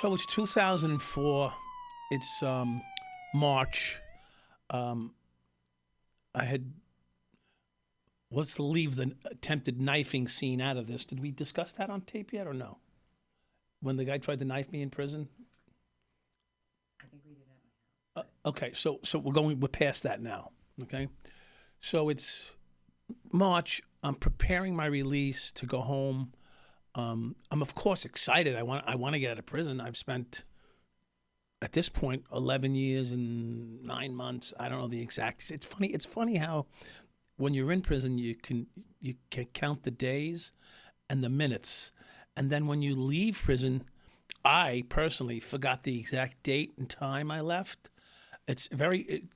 So it's 2004. It's March. I had let's leave the attempted knifing scene out of this. Did we discuss that on tape yet or no? When the guy tried to knife me in prison? I think we did that. Okay, so we're past that now. Okay, so it's March. I'm preparing my release to go home. I'm of course excited. I want to get out of prison. I've spent at this point 11 years and 9 months. I don't know the exact. It's funny how when you're in prison you can count the days and the minutes, and then when you leave prison, I personally forgot the exact date and time I left. It's upsetting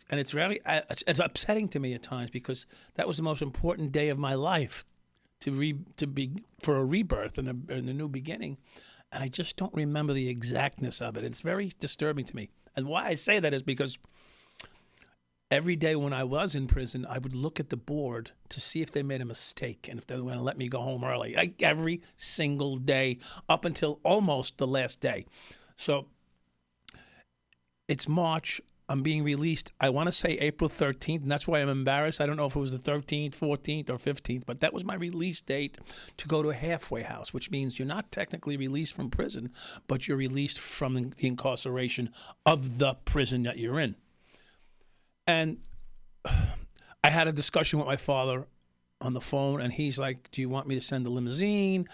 to me at times because that was the most important day of my life for a rebirth and a new beginning, and I just don't remember the exactness of it. It's very disturbing to me, and why I say that is because every day when I was in prison, I would look at the board to see if they made a mistake and if they were going to let me go home early. Like every single day up until almost the last day. So it's March. I'm being released, I want to say April 13th, and that's why I'm embarrassed. I don't know if it was the 13th, 14th, or 15th, but that was my release date to go to a halfway house, which means you're not technically released from prison, but you're released from the incarceration of the prison that you're in. And I had a discussion with my father on the phone, and he's like, do you want me to send a limousine?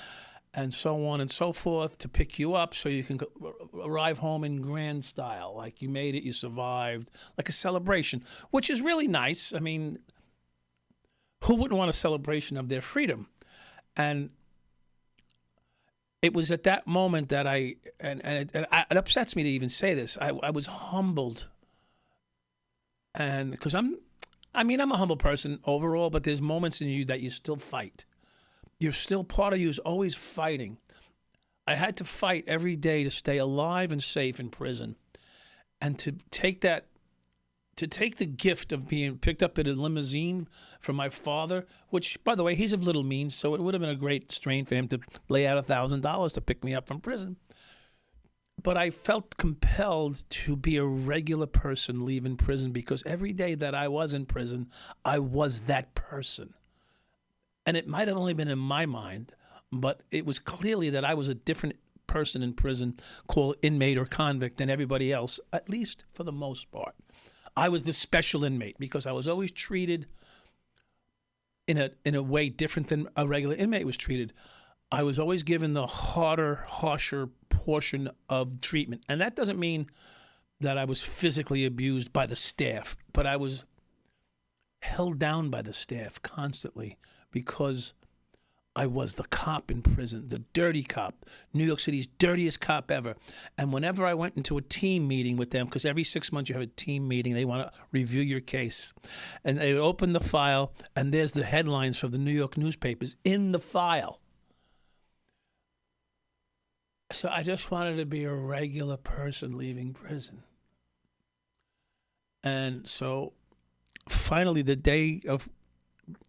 And so on and so forth to pick you up so you can arrive home in grand style, like you made it, you survived, like a celebration, which is really nice. I mean, who wouldn't want a celebration of their freedom? And it was at that moment that it upsets me to even say this. I was humbled, and because I'm a humble person overall, but there's moments in you that you still fight. You're still, part of you is always fighting. I had to fight every day to stay alive and safe in prison, and to take the gift of being picked up in a limousine from my father, which, by the way, he's of little means, so it would have been a great strain for him to lay out $1,000 to pick me up from prison. But I felt compelled to be a regular person leaving prison, because every day that I was in prison, I was that person. And it might have only been in my mind, but it was clearly that I was a different person in prison, called inmate or convict, than everybody else, at least for the most part. I was the special inmate because I was always treated in a way different than a regular inmate was treated. I was always given the harsher portion of treatment. And that doesn't mean that I was physically abused by the staff, but I was held down by the staff constantly, because I was the cop in prison, the dirty cop, New York City's dirtiest cop ever. And whenever I went into a team meeting with them, because every 6 months you have a team meeting, they want to review your case. And they open the file, and there's the headlines from the New York newspapers in the file. So I just wanted to be a regular person leaving prison. And so finally, the day of...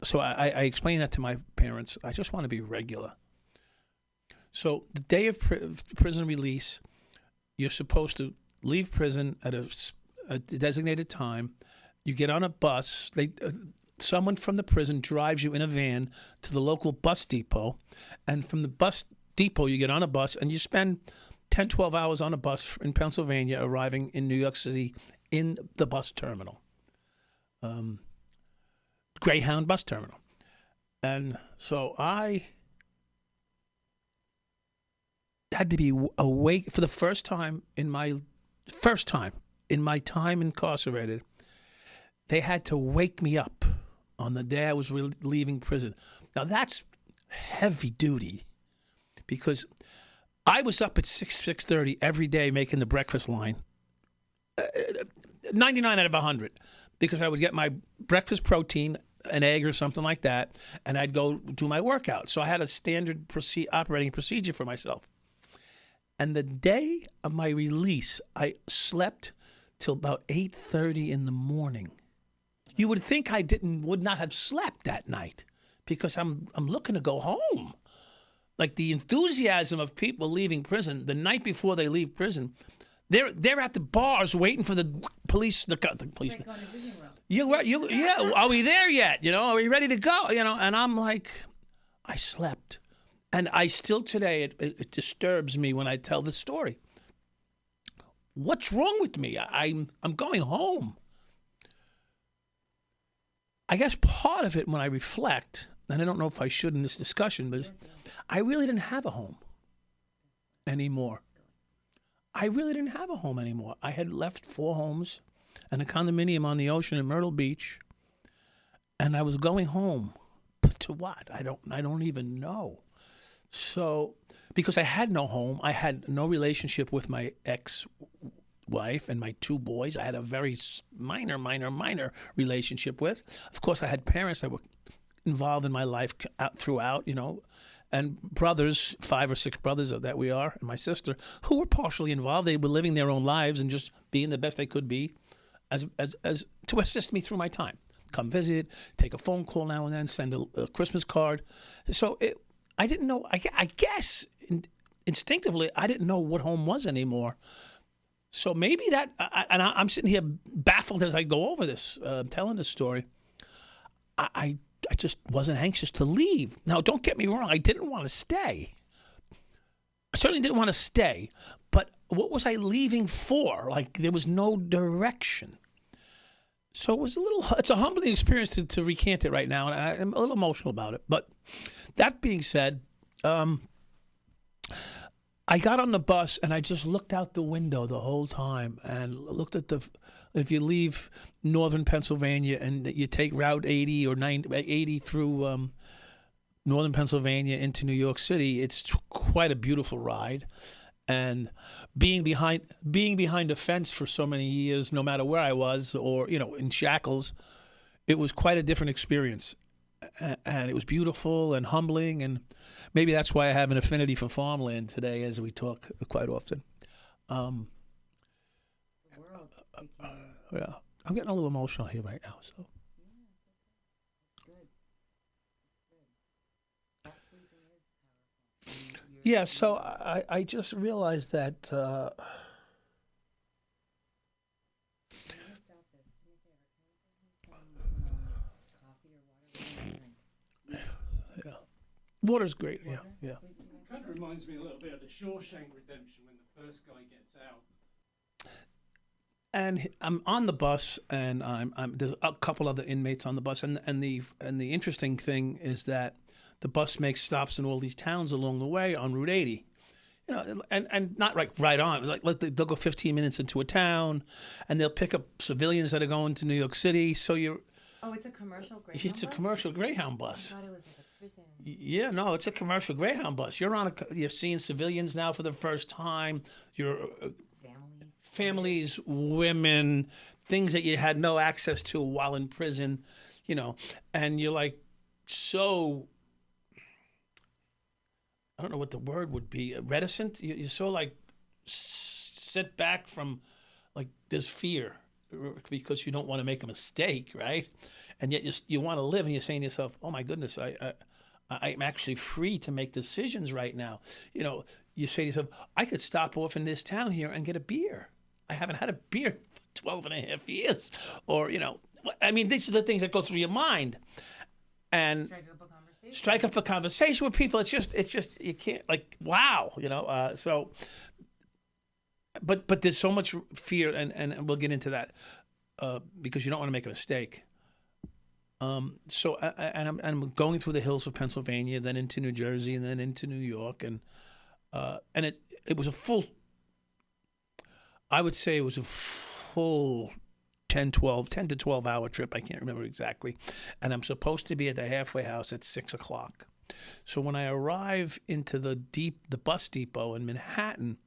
So I explained that to my parents. I just want to be regular. So the day of prison release, you're supposed to leave prison at a designated time. You get on a bus. Someone from the prison drives you in a van to the local bus depot. And from the bus depot, you get on a bus, and you spend 10, 12 hours on a bus in Pennsylvania, arriving in New York City in the bus terminal. Greyhound bus terminal. And so I had to be awake for the first time in my time incarcerated. They had to wake me up on the day I was leaving prison. Now that's heavy duty, because I was up at 6:30 every day making the breakfast line. 99 out of 100, because I would get my breakfast protein, an egg or something like that, and I'd go do my workout. So I had a standard operating procedure for myself. And the day of my release, I slept till about 8:30 in the morning. You would think I would not have slept that night, because I'm looking to go home. like the enthusiasm of people leaving prison the night before they leave prison. They're at the bars waiting for the police. The police. Like going to Disney World. Yeah. Are we there yet? Are we ready to go? And I'm like, I slept, and I still today it disturbs me when I tell the story. What's wrong with me? I'm going home. I guess part of it, when I reflect, and I don't know if I should in this discussion, but I really didn't have a home anymore. I really didn't have a home anymore. I had left 4 homes and a condominium on the ocean in Myrtle Beach, and I was going home. But to what? I don't even know. So, because I had no home, I had no relationship with my ex-wife and my 2 boys. I had a very minor relationship with. Of course, I had parents that were involved in my life throughout, and brothers, 5 or 6 brothers that we are, and my sister, who were partially involved. They were living their own lives and just being the best they could be as to assist me through my time. Come visit, take a phone call now and then, send a Christmas card. So I didn't know, I guess instinctively, I didn't know what home was anymore. So maybe that, and I'm sitting here baffled as I go over this, telling this story. I just wasn't anxious to leave. Now, don't get me wrong. I didn't want to stay. I certainly didn't want to stay. But what was I leaving for? Like, there was no direction. So it's a humbling experience to recant it right now. And I'm a little emotional about it. But that being said, I got on the bus and I just looked out the window the whole time and looked at if you leave northern Pennsylvania and you take Route 80 or 80 through northern Pennsylvania into New York City, it's quite a beautiful ride. And being behind a fence for so many years, no matter where I was or, in shackles, it was quite a different experience. And it was beautiful and humbling, and maybe that's why I have an affinity for farmland today, as we talk quite often. Yeah, I'm getting a little emotional here right now. So. Yeah, so I just realized that. Water's great, yeah. It kind of reminds me a little bit of the Shawshank Redemption when the first guy gets out. And I'm on the bus, and there's a couple other inmates on the bus, and the interesting thing is that the bus makes stops in all these towns along the way on Route 80. And not right on. Like they'll go 15 minutes into a town, and they'll pick up civilians that are going to New York City. So Oh, it's a commercial Greyhound it's a bus? commercial Greyhound bus. I thought it was like a prison. Yeah, no, it's a commercial Greyhound bus. You're seeing civilians now for the first time. You're families, women, things that you had no access to while in prison, and you're like so. I don't know what the word would be. Reticent. You're so like sit back from, like there's fear because you don't want to make a mistake, right? And yet you want to live, and you're saying to yourself, "Oh my goodness, I'm actually free to make decisions right now." You say to yourself, "I could stop off in this town here and get a beer. I haven't had a beer for 12 and a half years," or I mean, these are the things that go through your mind, and strike up a conversation with people. It's just you can't, like, wow, so. But there's so much fear, and we'll get into that because you don't want to make a mistake. So I'm going through the hills of Pennsylvania, then into New Jersey, and then into New York, and it was a full. I would say it was a full 10 to 12 hour trip. I can't remember exactly, and I'm supposed to be at the halfway house at 6:00. So when I arrive into the bus depot in Manhattan,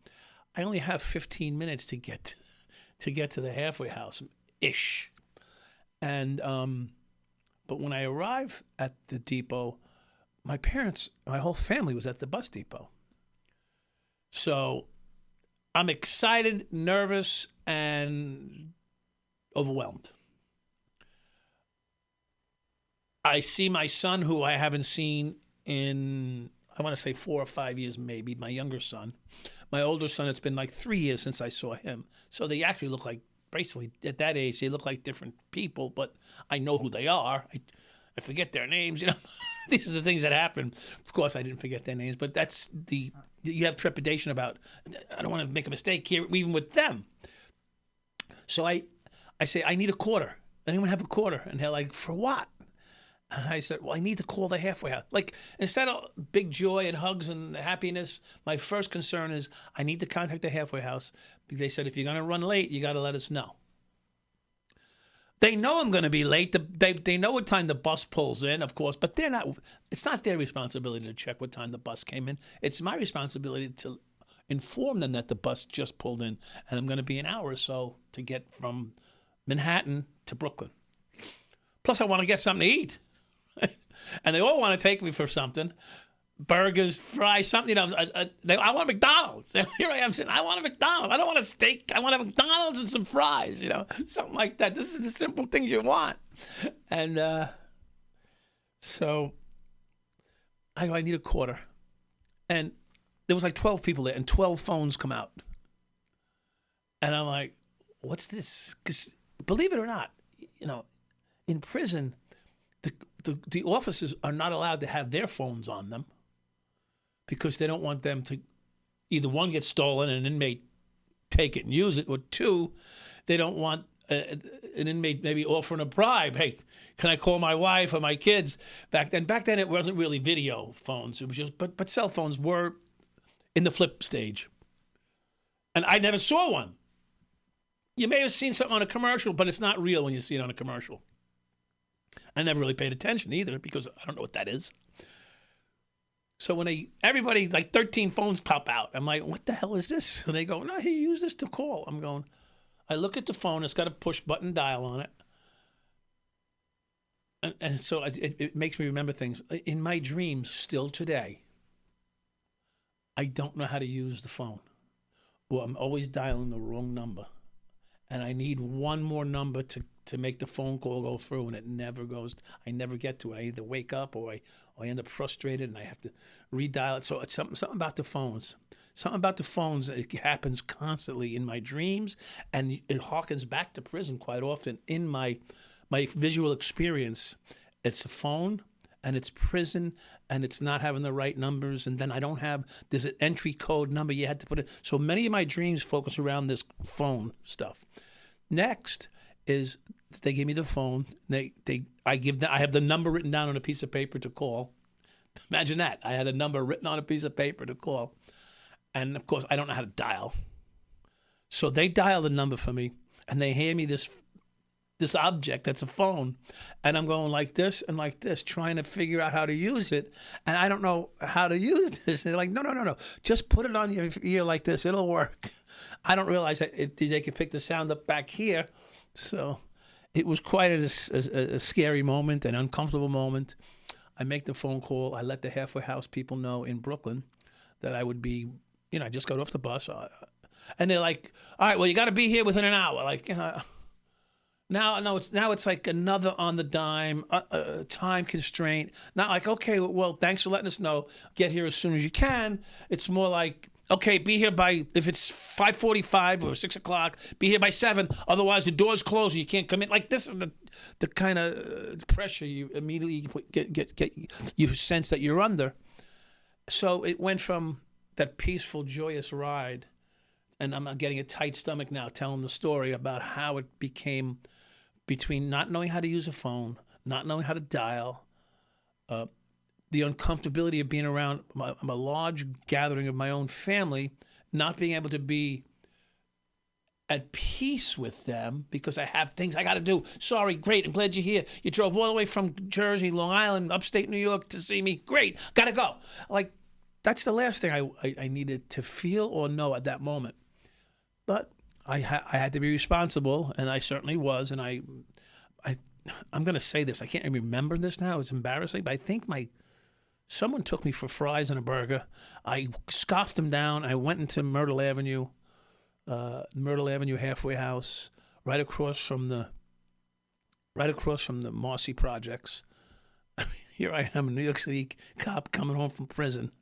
I only have 15 minutes to get to the halfway house ish, and but when I arrive at the depot, my whole family was at the bus depot. So I'm excited, nervous, and overwhelmed. I see my son, who I haven't seen in I want to say 4 or 5 years maybe, my younger son. My older son, it's been like 3 years since I saw him. So they actually look like, basically, at that age, they look like different people, but I know who they are. I forget their names, you know. These are the things that happen. Of course, I didn't forget their names, but that's you have trepidation about, I don't want to make a mistake here, even with them. So I say, I need a quarter. Anyone have a quarter? And they're like, for what? And I said, well, I need to call the halfway house. Like, instead of big joy and hugs and happiness, my first concern is I need to contact the halfway house. They said, if you're going to run late, you got to let us know. They know I'm going to be late. They know what time the bus pulls in, of course, but it's not their responsibility to check what time the bus came in. It's my responsibility to inform them that the bus just pulled in and I'm going to be an hour or so to get from Manhattan to Brooklyn. Plus, I want to get something to eat. And they all want to take me for something. Burgers, fries, something, you know. I want McDonald's. Here I am saying, I want a McDonald's. I don't want a steak. I want a McDonald's and some fries, you know, something like that. This is the simple things you want. And so I go, I need a quarter. And there was like 12 people there and 12 phones come out. And I'm like, what's this? Because believe it or not, you know, in prison, the officers are not allowed to have their phones on them because they don't want them to either, one, get stolen and an inmate take it and use it, or two, they don't want an inmate maybe offering a bribe. Hey, can I call my wife or my kids? Back then it wasn't really video phones. It was just, but cell phones were in the flip stage. And I never saw one. You may have seen something on a commercial, but it's not real when you see it on a commercial. I never really paid attention either because I don't know what that is. So when everybody, like 13 phones pop out, I'm like, what the hell is this? And they go, no, you use this to call. I'm going, I look at the phone, it's got a push button dial on it. And so it makes me remember things. In my dreams, still today, I don't know how to use the phone. Or I'm always dialing the wrong number. And I need one more number to make the phone call go through, and it never goes. I never get to it. I either wake up or I end up frustrated, and I have to redial it. So it's something about the phones. Something about the phones, it happens constantly in my dreams, and it harkens back to prison quite often in my visual experience. It's a phone, and it's prison, and it's not having the right numbers, and then there's an entry code number you had to put in. So many of my dreams focus around this phone stuff. Next is they give me the phone. I have the number written down on a piece of paper to call. Imagine that. I had a number written on a piece of paper to call. And of course, I don't know how to dial. So they dial the number for me, and they hand me this object that's a phone. And I'm going like this and like this, trying to figure out how to use it. And I don't know how to use this. And they're like, no. Just put it on your ear like this. It'll work. I don't realize that they could pick the sound up back here. So it was quite a scary moment, an uncomfortable moment. I make the phone call. I let the halfway house people know in Brooklyn that I would be, I just got off the bus. And they're like, all right, well, you got to be here within an hour. Like, now it's like another on the dime, time constraint. Not like, okay, well, thanks for letting us know. Get here as soon as you can. It's more like, okay, be here by, if it's 5:45 or 6 o'clock, be here by 7. Otherwise, the door's closed and you can't come in. Like, this is the kind of pressure you immediately get you sense that you're under. So it went from that peaceful, joyous ride, and I'm getting a tight stomach now telling the story about how it became between not knowing how to use a phone, not knowing how to dial, the uncomfortability of being around a large gathering of my own family, not being able to be at peace with them because I have things I got to do. Sorry, great, I'm glad you're here. You drove all the way from Jersey, Long Island, upstate New York to see me. Great, got to go. Like, that's the last thing I needed to feel or know at that moment. But I had to be responsible, and I certainly was. And I'm going to say this. I can't even remember this now. It's embarrassing, but I think someone took me for fries and a burger. I scoffed them down. I went into Myrtle Avenue halfway house, right across from the Marcy projects. Here I am, a New York City cop coming home from prison.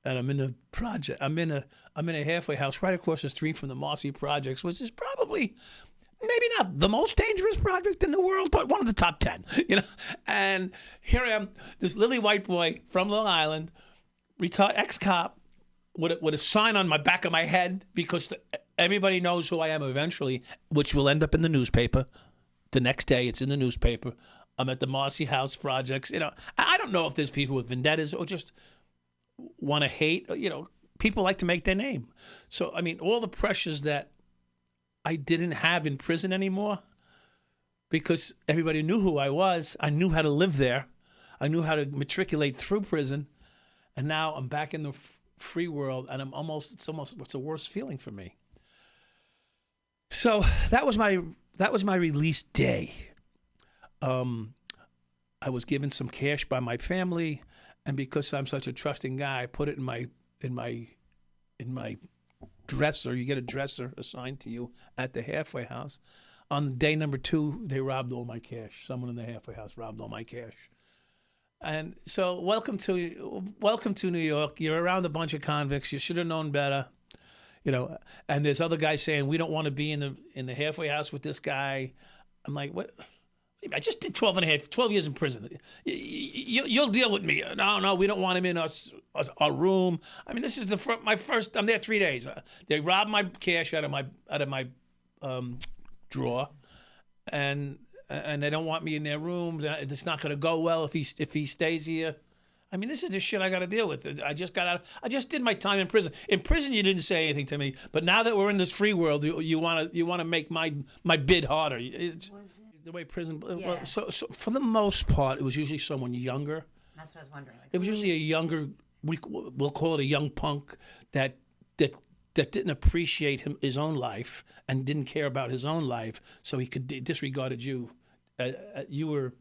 and I'm in a project. I'm in a halfway house right across the street from the Marcy Projects, which is probably maybe not the most dangerous project in the world, but one of the top 10. And here I am, this lily white boy from Long Island, retired ex-cop, with a sign on my back of my head because everybody knows who I am eventually, which will end up in the newspaper. The next day, it's in the newspaper. I'm at the Marcy House Projects. I don't know if there's people with vendettas or just want to hate. People like to make their name. So, I mean, all the pressures that I didn't have in prison anymore because everybody knew who I was. I knew how to live there. I knew how to matriculate through prison. And now I'm back in the free world, and it's a worse feeling for me. So that was my release day. I was given some cash by my family, and because I'm such a trusting guy, I put it in my dresser. You get a dresser assigned to you at the halfway house. On day number 2, they robbed all my cash. Someone in the halfway house robbed all my cash. And so, welcome to New York. You're around a bunch of convicts. You should have known better, And there's other guys saying we don't want to be in the halfway house with this guy. I'm like, what? I just did 12 years in prison. You'll deal with me. No, we don't want him in our room. I mean, this is my first. I'm there 3 days. They robbed my cash out of my drawer, and they don't want me in their room. It's not going to go well if he stays here. I mean, this is the shit I got to deal with. I just got out. I just did my time in prison. In prison, you didn't say anything to me, but now that we're in this free world, you want to make my bid harder. The way prison. Yeah. Well, so for the most part, it was usually someone younger. That's what I was wondering. It was usually a younger. We'll call it a young punk that didn't appreciate his own life and didn't care about his own life, so he disregarded you. You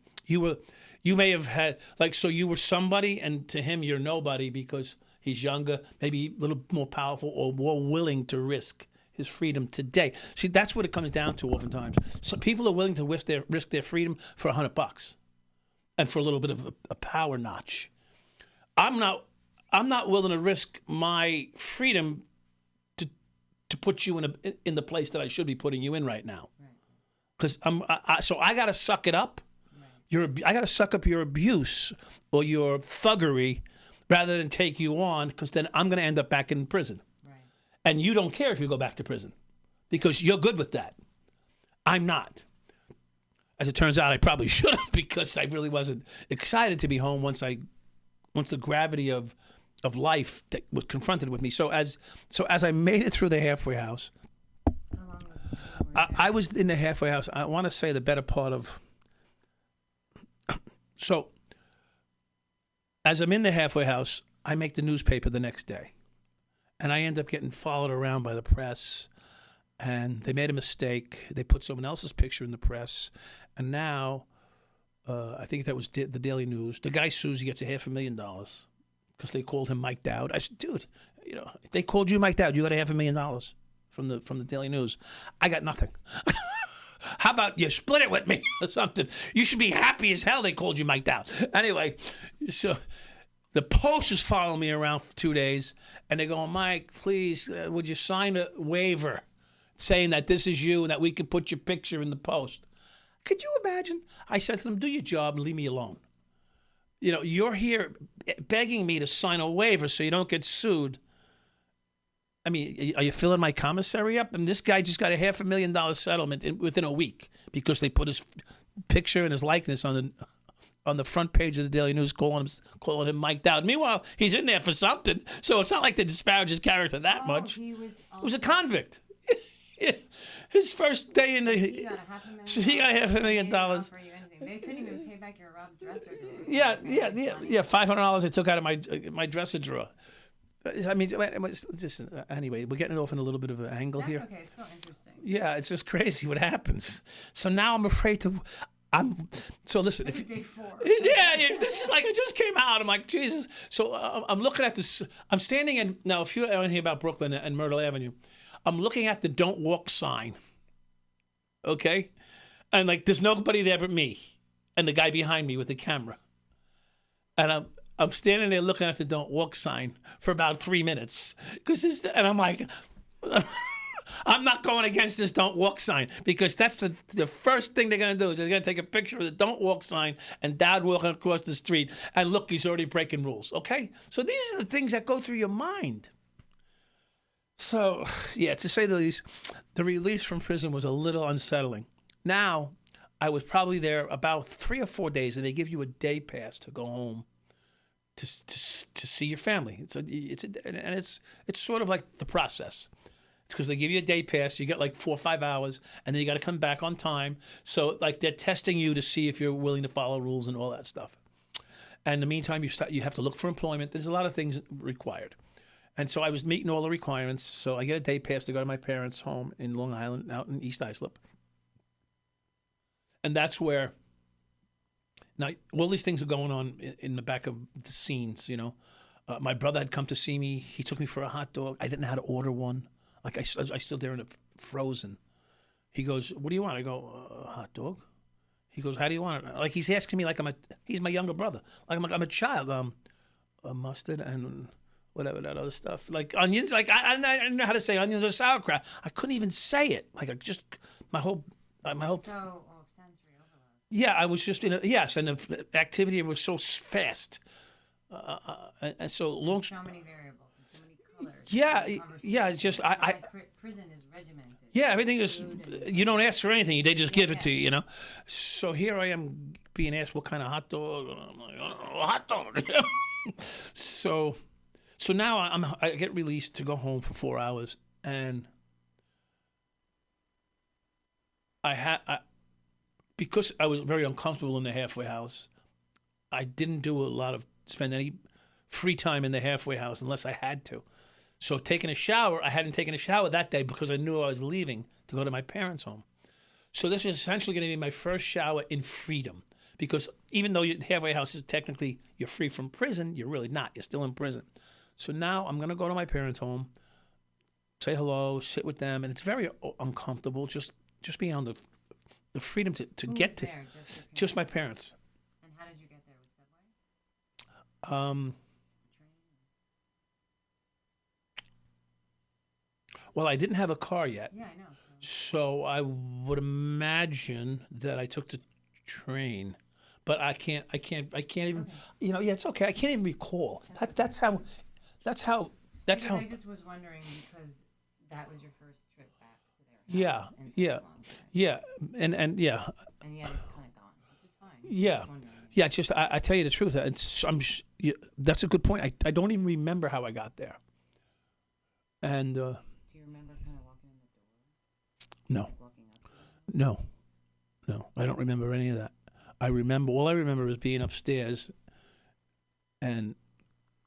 may have had so you were somebody, and to him you're nobody because he's younger, maybe a little more powerful or more willing to risk his freedom today. See, that's what it comes down to oftentimes. So people are willing to risk their freedom for $100 and for a little bit of a power notch. I'm not willing to risk my freedom to put you in the place that I should be putting you in right now. Because so I got to suck it up. I got to suck up your abuse or your thuggery rather than take you on, because then I'm going to end up back in prison. Right. And you don't care if you go back to prison because you're good with that. I'm not. As it turns out, I probably should have, because I really wasn't excited to be home once the gravity of life that was confronted with me. So as I made it through the halfway house, How long was I was in the halfway house. I want to say the better part of. So, as I'm in the halfway house, I make the newspaper the next day, and I end up getting followed around by the press. And they made a mistake. They put someone else's picture in the press, and now, I think that was the Daily News. The guy sues. He gets $500,000 because they called him Mike Dowd. I said, dude, if they called you Mike Dowd, you got $500,000 from the Daily News. I got nothing. How about you split it with me or something? You should be happy as hell they called you Mike Dowd. Anyway, so the Post was following me around for 2 days, and they're going, Mike, please, would you sign a waiver saying that this is you and that we can put your picture in the Post? Could you imagine? I said to them, do your job and leave me alone. You're here begging me to sign a waiver so you don't get sued. I mean, are you filling my commissary up? And this guy just got a $500,000 settlement within a week because they put his picture and his likeness on the front page of the Daily News, calling him Mike Dowd. Meanwhile, he's in there for something, so it's not like they disparage his character that much. He was a convict. His first day in the. He got $500,000. So he got $500,000. They didn't offer you anything. They couldn't even pay back your robbed dresser drawer. Yeah. $500 I took out of my dresser drawer. I mean, anyway, we're getting off in a little bit of an angle That's here. okay. It's still interesting. Yeah, it's just crazy what happens. So now I'm afraid to. So listen. This is day 4. Yeah, this is like I just came out. I'm like, Jesus. So I'm looking at this. I'm standing in now. If you know anything about Brooklyn and Myrtle Avenue, I'm looking at the "Don't Walk" sign. Okay, and there's nobody there but me and the guy behind me with the camera, and I'm standing there looking at the "Don't Walk" sign for about 3 minutes, and I'm like, I'm not going against this "Don't Walk" sign, because that's the first thing they're going to do is they're going to take a picture of the "Don't Walk" sign and Dad walking across the street, and look, he's already breaking rules. Okay, so these are the things that go through your mind. So, yeah, to say the least, the release from prison was a little unsettling. Now, I was probably there about 3 or 4 days, and they give you a day pass to go home to see your family. It's sort of like the process. It's because they give you a day pass. You get like 4 or 5 hours, and then you got to come back on time. So like they're testing you to see if you're willing to follow rules and all that stuff. And in the meantime, you have to look for employment. There's a lot of things required. And so I was meeting all the requirements. So I get a day pass to go to my parents' home in Long Island, out in East Islip. And that's where now all these things are going on in the back of the scenes. My brother had come to see me. He took me for a hot dog. I didn't know how to order one. Like I stood there in the frozen. He goes, "What do you want?" I go, "A hot dog." He goes, "How do you want it?" Like he's asking me like he's my younger brother. Like I'm a child. Mustard and whatever that other stuff. Like onions. Like I didn't know how to say onions or sauerkraut. I couldn't even say it. Like my whole. So sensory overload. Yeah, I was just and the activity was so fast. And so long. So many variables. Colors, Yeah. It's just prison is regimented. Yeah, everything is. You don't ask for anything; they just give it to you. So here I am being asked what kind of hot dog. And I'm like, "Oh, hot dog." So now I get released to go home for 4 hours, and because I was very uncomfortable in the halfway house. I didn't spend any free time in the halfway house unless I had to. So taking a shower, I hadn't taken a shower that day because I knew I was leaving to go to my parents' home. So this was essentially going to be my first shower in freedom, because even though your halfway house is technically you're free from prison, you're really not. You're still in prison. So now I'm going to go to my parents' home, say hello, sit with them, and it's very uncomfortable just being on the freedom to get to there? just my parents. And how did you get there? With subway? Well, I didn't have a car yet. Yeah, I know. So I would imagine that I took the train, but I can't even. Okay. Yeah, it's okay. I can't even recall. That's how. I just was wondering because that was your first trip back to their house. Yeah, and yeah. And yet it's kind of gone, which is fine. Yeah. It's just I tell you the truth. That's a good point. I don't even remember how I got there. And. Do you remember kind of walking in the door? No. Like walking up? No. I don't remember any of that. All I remember is being upstairs and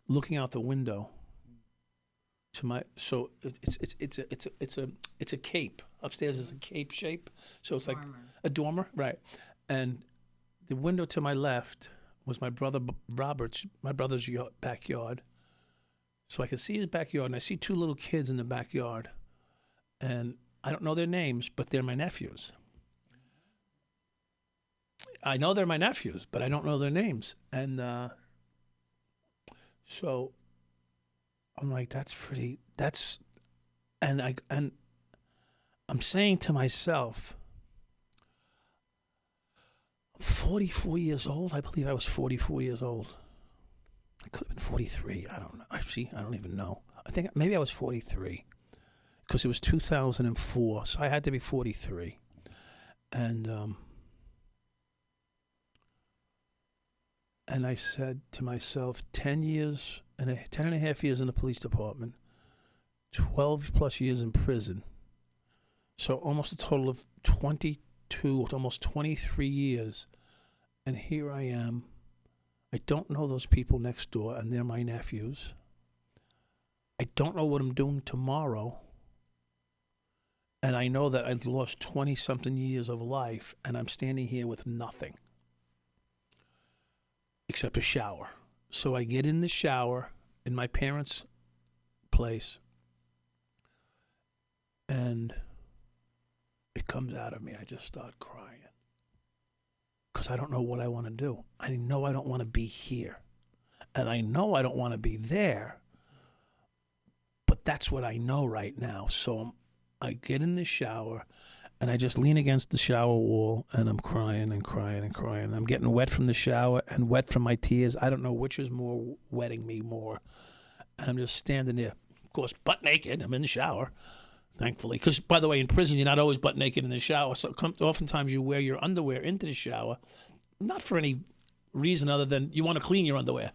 looking out the window to my. So it's a cape. Upstairs is a cape shape. So it's like a dormer, right? And the window to my left was my brother Robert's, my brother's backyard. So I could see his backyard, and I see 2 little kids in the backyard. And I don't know their names, but they're my nephews. I know they're my nephews, but I don't know their names. And so I'm like, and I'm saying to myself, I'm 44 years old. I believe I was 44 years old. I could have been 43. I don't know. I don't even know. I think maybe I was 43 because it was 2004. So I had to be 43. And I said to myself, 10 and a half years in the police department, 12 plus years in prison. So almost a total of 22, almost 23 years. And here I am. I don't know those people next door, and they're my nephews. I don't know what I'm doing tomorrow. And I know that I've lost 20-something years of life, and I'm standing here with nothing except a shower. So I get in the shower in my parents' place, and it comes out of me. I just start crying because I don't know what I want to do. I know I don't want to be here. And I know I don't want to be there, but that's what I know right now. So I get in the shower and I just lean against the shower wall and I'm crying and crying and crying. I'm getting wet from the shower and wet from my tears. I don't know which is more wetting me more. And I'm just standing there, of course, butt naked. I'm in the shower, thankfully. Because, by the way, in prison, you're not always butt naked in the shower. So oftentimes you wear your underwear into the shower, not for any reason other than you want to clean your underwear.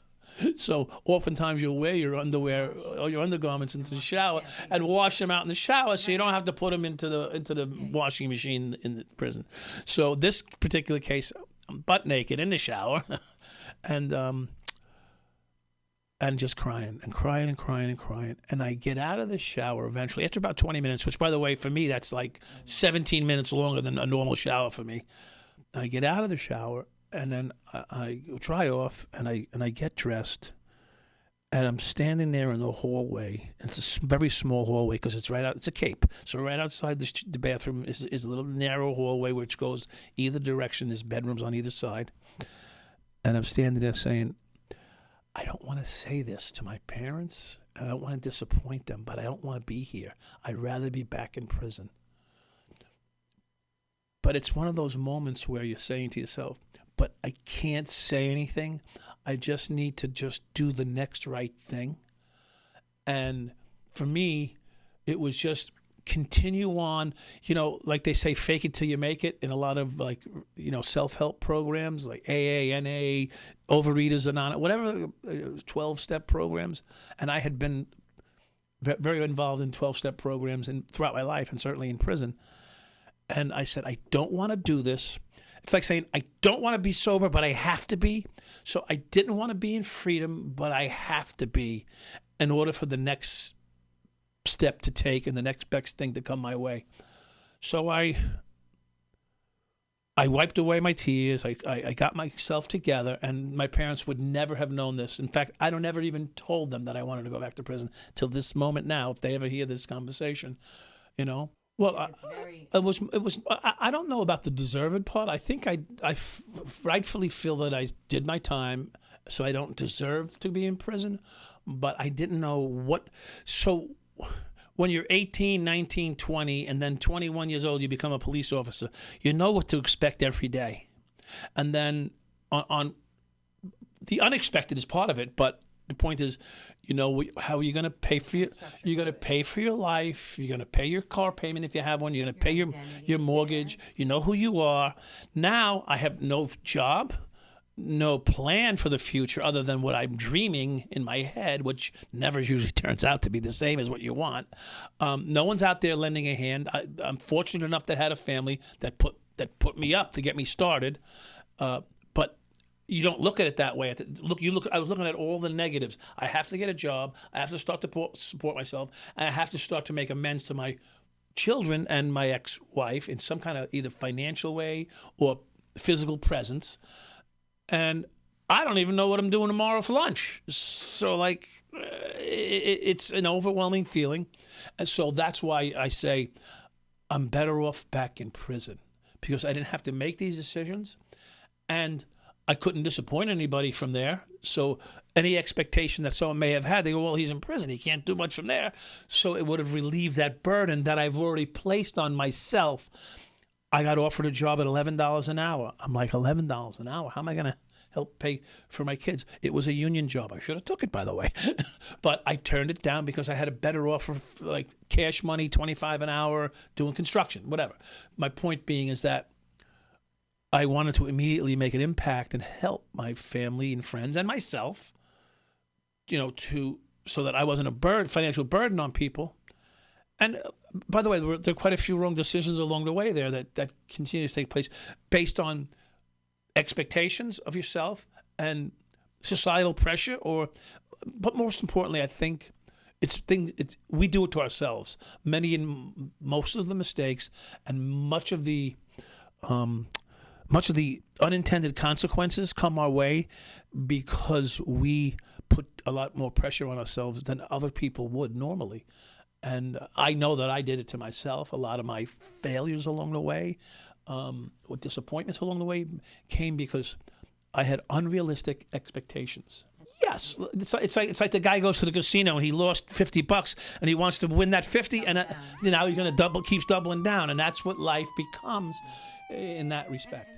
So oftentimes you'll wear your underwear or your undergarments into the shower and wash them out in the shower, so you don't have to put them into the washing machine in the prison. So this particular case, I'm butt naked in the shower, and just crying and crying and crying and crying. And I get out of the shower eventually after about 20 minutes, which, by the way, for me that's like 17 minutes longer than a normal shower for me. And I get out of the shower. And then I dry off, and I get dressed, and I'm standing there in the hallway. It's a very small hallway because it's right out. It's a cape, so right outside the bathroom is a little narrow hallway which goes either direction. There's bedrooms on either side, and I'm standing there saying, I don't want to say this to my parents, and I don't want to disappoint them, but I don't want to be here. I'd rather be back in prison. But it's one of those moments where you're saying to yourself, but I can't say anything. I just need to just do the next right thing. And for me, it was just continue on, like they say, fake it till you make it in a lot of self-help programs like AA, NA, Overeaters Anonymous, whatever, 12-step programs. And I had been very involved in 12-step programs and throughout my life and certainly in prison. And I said, I don't want to do this. It's like saying, I don't want to be sober, but I have to be. So I didn't want to be in freedom, but I have to be in order for the next step to take and the next best thing to come my way. So I wiped away my tears. I got myself together, and my parents would never have known this. In fact, I never even told them that I wanted to go back to prison till this moment now, if they ever hear this conversation, Well, it was. I don't know about the deserved part. I think I rightfully feel that I did my time, so I don't deserve to be in prison. But I didn't know what. So when you're 18, 19, 20, and then 21 years old, you become a police officer. You know what to expect every day, and then on the unexpected is part of it, but. The point is, how are you going to pay for you're going to pay for your life. You're going to pay your car payment if you have one. You're going to pay your mortgage. You know who you are. Now I have no job, no plan for the future other than what I'm dreaming in my head, which never usually turns out to be the same as what you want. No one's out there lending a hand. I'm fortunate enough to have a family that put me up to get me started. But you don't look at it that way. I was looking at all the negatives. I have to get a job. I have to start to support myself. And I have to start to make amends to my children and my ex-wife in some kind of either financial way or physical presence. And I don't even know what I'm doing tomorrow for lunch. So, it's an overwhelming feeling. And so that's why I say I'm better off back in prison because I didn't have to make these decisions. And I couldn't disappoint anybody from there. So any expectation that someone may have had, they go, well, he's in prison. He can't do much from there. So it would have relieved that burden that I've already placed on myself. I got offered a job at $11 an hour. I'm like, $11 an hour? How am I going to help pay for my kids? It was a union job. I should have took it, by the way. But I turned it down because I had a better offer, like cash money, $25 an hour, doing construction, whatever. My point being is that I wanted to immediately make an impact and help my family and friends and myself, so that I wasn't a financial burden on people. And by the way, there are quite a few wrong decisions along the way there that continue to take place based on expectations of yourself and societal pressure, but most importantly, I think we do it to ourselves. Most of the mistakes and much of the unintended consequences come our way because we put a lot more pressure on ourselves than other people would normally. And I know that I did it to myself. A lot of my failures along the way, or disappointments along the way, came because I had unrealistic expectations. Yes, it's like the guy goes to the casino and he lost $50 and he wants to win that 50, and now he's going to keeps doubling down, and that's what life becomes in that respect.